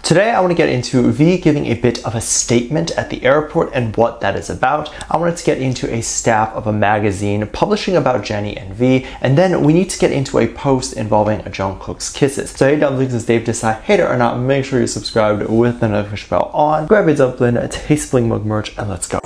Today I want to get into V giving a bit of a statement at the airport and what that is about. I wanted to get into a staff of a magazine publishing about Jennie and V, and then we need to get into a post involving Jung Kook's kisses. So hey Dumplings, it's Dave decide, hater or not, make sure you're subscribed with the notification bell on. Grab a dumpling, taste bling mug merch, and let's go.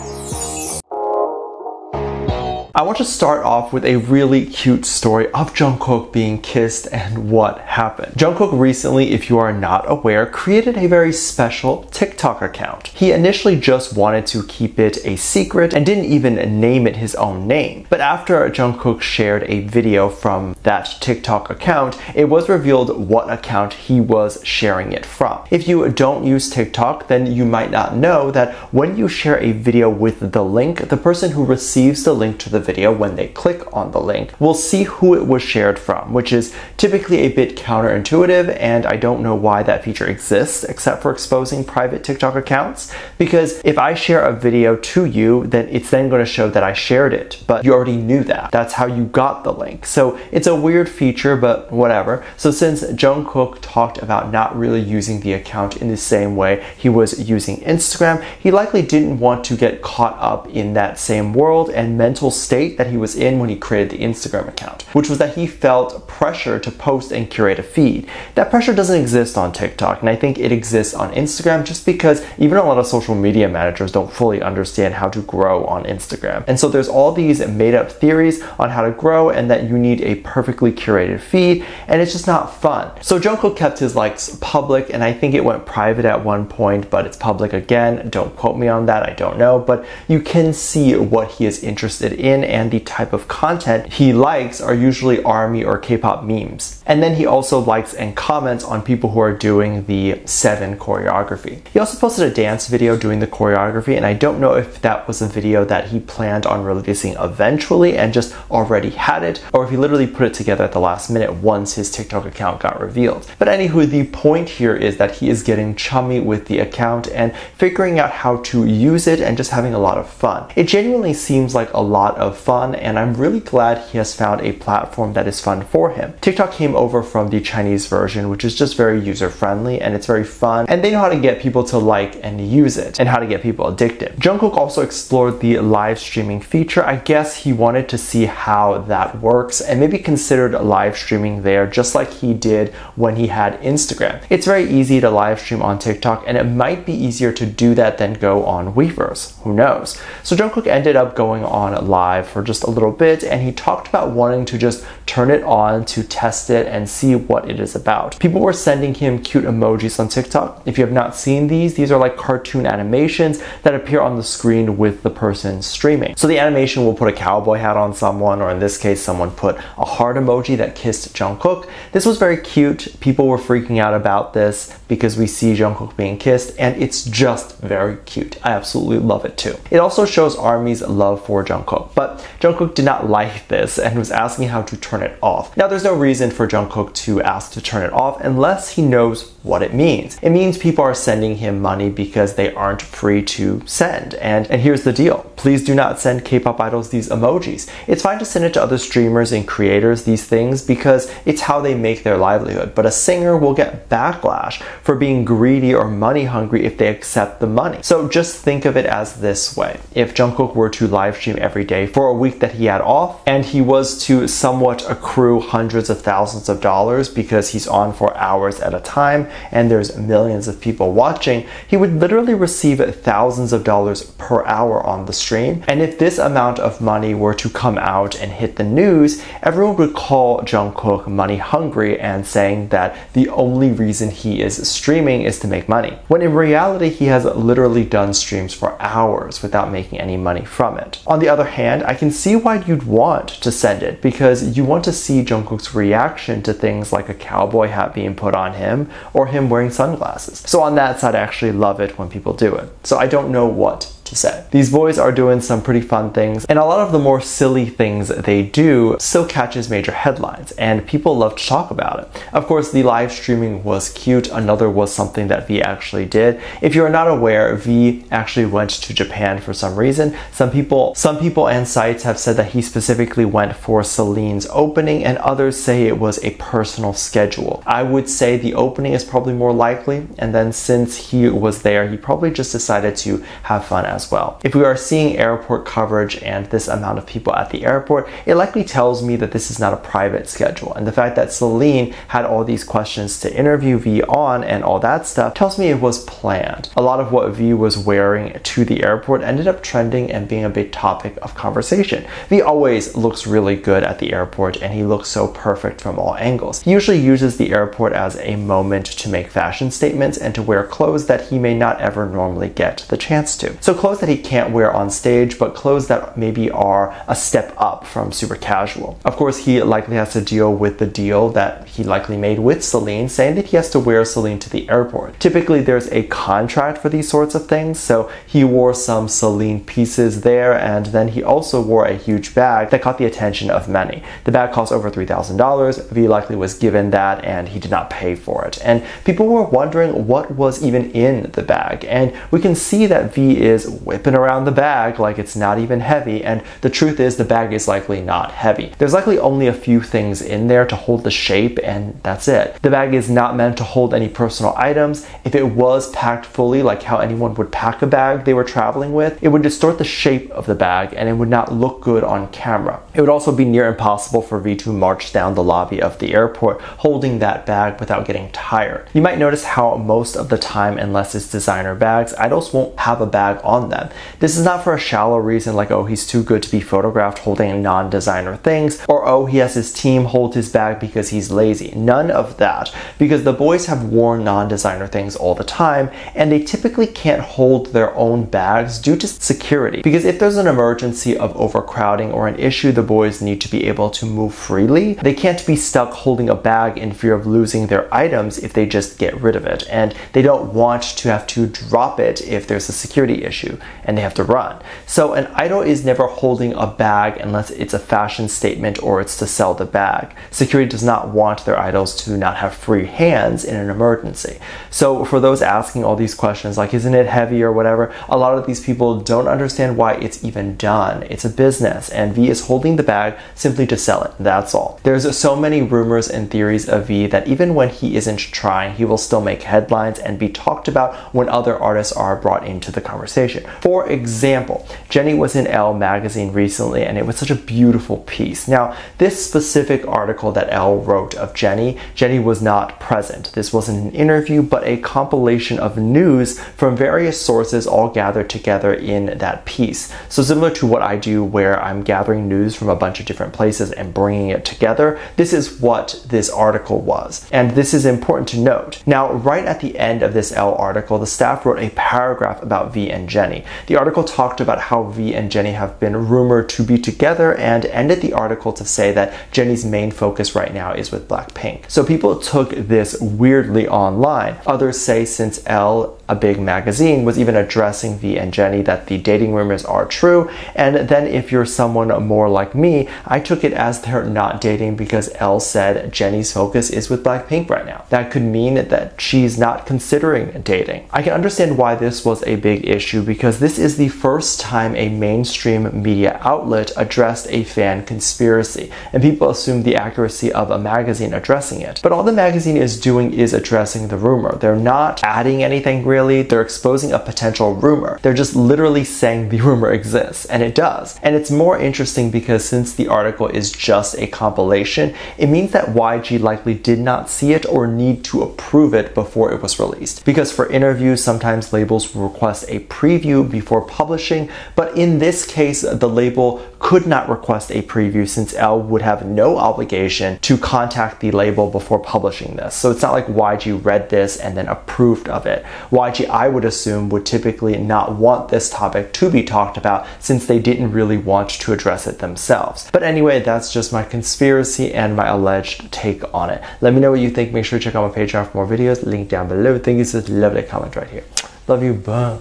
I want to start off with a really cute story of Jung Kook being kissed and what happened. Jung Kook recently, if you are not aware, created a very special TikTok account. He initially just wanted to keep it a secret and didn't even name it his own name. But after Jung Kook shared a video from that TikTok account, it was revealed what account he was sharing it from. If you don't use TikTok, then you might not know that when you share a video with the link, the person who receives the link to the video, when they click on the link, will see who it was shared from, which is typically a bit counterintuitive, and I don't know why that feature exists except for exposing private TikTok accounts. Because if I share a video to you, then it's then going to show that I shared it, but you already knew that. That's how you got the link. So it's a weird feature, but whatever. So since Jung Kook talked about not really using the account in the same way he was using Instagram, he likely didn't want to get caught up in that same world and mental state that he was in when he created the Instagram account, which was that he felt pressure to post and curate a feed. That pressure doesn't exist on TikTok, and I think it exists on Instagram just because even a lot of social media managers don't fully understand how to grow on Instagram. And so there's all these made up theories on how to grow and that you need a perfectly curated feed, and it's just not fun. So Jung Kook kept his likes public, and I think it went private at one point, but it's public again. Don't quote me on that, I don't know, but you can see what he is interested in, and the type of content he likes are usually ARMY or K-pop memes. And then he also likes and comments on people who are doing the 7 choreography. He also posted a dance video doing the choreography, and I don't know if that was a video that he planned on releasing eventually and just already had it, or if he literally put it together at the last minute once his TikTok account got revealed. But anywho, the point here is that he is getting chummy with the account and figuring out how to use it and just having a lot of fun. It genuinely seems like a lot of fun, and I'm really glad he has found a platform that is fun for him. TikTok came over from the Chinese version, which is just very user-friendly and it's very fun, and they know how to get people to like and use it and how to get people addicted. Jung Kook also explored the live streaming feature. I guess he wanted to see how that works and maybe considered live streaming there just like he did when he had Instagram. It's very easy to live stream on TikTok, and it might be easier to do that than go on Weverse. Who knows? So Jung Kook ended up going on live for just a little bit, and he talked about wanting to just turn it on to test it and see what it is about. People were sending him cute emojis on TikTok. If you have not seen these are like cartoon animations that appear on the screen with the person streaming. So the animation will put a cowboy hat on someone, or in this case someone put a heart emoji that kissed Jung Kook. This was very cute. People were freaking out about this because we see Jung Kook being kissed, and it's just very cute. I absolutely love it too. It also shows ARMY's love for Jung Kook, but Jung Kook did not like this and was asking how to turn it off. Now there's no reason for Jung Kook to ask to turn it off unless he knows what it means. It means people are sending him money because they aren't free to send. And here's the deal. Please do not send K-pop idols these emojis. It's fine to send it to other streamers and creators, these things, because it's how they make their livelihood. But a singer will get backlash for being greedy or money hungry if they accept the money. So just think of it as this way. If Jung Kook were to live stream every day for a week that he had off, and he was to somewhat accrue hundreds of thousands of dollars because he's on for hours at a time and there's millions of people watching, he would literally receive thousands of dollars per hour on the stream. And if this amount of money were to come out and hit the news, everyone would call Jung Kook money hungry and saying that the only reason he is streaming is to make money, when in reality he has literally done streams for hours without making any money from it. On the other hand, I can see why you'd want to send it, because you want to see Jung Kook's reaction to things like a cowboy hat being put on him or him wearing sunglasses. So on that side, I actually love it when people do it. So I don't know what to say. These boys are doing some pretty fun things, and a lot of the more silly things they do still catches major headlines, and people love to talk about it. Of course, the live streaming was cute. Another was something that V actually did. If you're not aware, V actually went to Japan for some reason. Some people and sites have said that he specifically went for Celine's opening, and others say it was a personal schedule. I would say the opening is probably more likely, and then since he was there, he probably just decided to have fun as well. If we are seeing airport coverage and this amount of people at the airport, it likely tells me that this is not a private schedule, and the fact that Celine had all these questions to interview V on and all that stuff tells me it was planned. A lot of what V was wearing to the airport ended up trending and being a big topic of conversation. V always looks really good at the airport, and he looks so perfect from all angles. He usually uses the airport as a moment to make fashion statements and to wear clothes that he may not ever normally get the chance to. So clothes that he can't wear on stage, but clothes that maybe are a step up from super casual. Of course, he likely has to deal with the deal that he likely made with Celine, saying that he has to wear Celine to the airport. Typically, there's a contract for these sorts of things, so he wore some Celine pieces there, and then he also wore a huge bag that caught the attention of many. The bag cost over $3,000. V likely was given that, and he did not pay for it. And people were wondering what was even in the bag, and we can see that V is whipping around the bag like it's not even heavy, and the truth is the bag is likely not heavy. There's likely only a few things in there to hold the shape, and that's it. The bag is not meant to hold any personal items. If it was packed fully, like how anyone would pack a bag they were traveling with, it would distort the shape of the bag and it would not look good on camera. It would also be near impossible for V to march down the lobby of the airport holding that bag without getting tired. You might notice how most of the time, unless it's designer bags, idols won't have a bag on them. This is not for a shallow reason like, oh, he's too good to be photographed holding non-designer things, or oh, he has his team hold his bag because he's lazy. None of that, because the boys have worn non-designer things all the time, and they typically can't hold their own bags due to security. Because if there's an emergency of overcrowding or an issue, the boys need to be able to move freely. They can't be stuck holding a bag in fear of losing their items if they just get rid of it, and they don't want to have to drop it if there's a security issue and they have to run. So an idol is never holding a bag unless it's a fashion statement or it's to sell the bag. Security does not want their idols to not have free hands in an emergency. So for those asking all these questions like, isn't it heavy or whatever, a lot of these people don't understand why it's even done. It's a business, and V is holding the bag simply to sell it. That's all. There's so many rumors and theories of V that even when he isn't trying, he will still make headlines and be talked about when other artists are brought into the conversation. For example, Jennie was in ELLE magazine recently, and it was such a beautiful piece. Now, this specific article that ELLE wrote of Jennie was not present. This wasn't an interview, but a compilation of news from various sources all gathered together in that piece. So similar to what I do where I'm gathering news from a bunch of different places and bringing it together, this is what this article was. And this is important to note. Now, right at the end of this ELLE article, the staff wrote a paragraph about V and Jennie. The article talked about how V and Jennie have been rumored to be together and ended the article to say that Jennie's main focus right now is with Blackpink. So people took this weirdly online. Others say since ELLE, a big magazine, was even addressing V and Jennie that the dating rumors are true, and then if you're someone more like me, I took it as they're not dating because ELLE said Jennie's focus is with Blackpink right now. That could mean that she's not considering dating. I can understand why this was a big issue because this is the first time a mainstream media outlet addressed a fan conspiracy, and people assume the accuracy of a magazine addressing it. But all the magazine is doing is addressing the rumor. They're not adding anything really. They're exposing a potential rumor. They're just literally saying the rumor exists, and it does. And it's more interesting because since the article is just a compilation, it means that YG likely did not see it or need to approve it before it was released. Because for interviews, sometimes labels will request a preview before publishing, but in this case, the label could not request a preview since ELLE would have no obligation to contact the label before publishing this. So it's not like YG read this and then approved of it. YG, I would assume, would typically not want this topic to be talked about since they didn't really want to address it themselves. But anyway, that's just my conspiracy and my alleged take on it. Let me know what you think. Make sure to check out my Patreon for more videos. Link down below. Thank you. So lovely comment right here. Love you. Bye.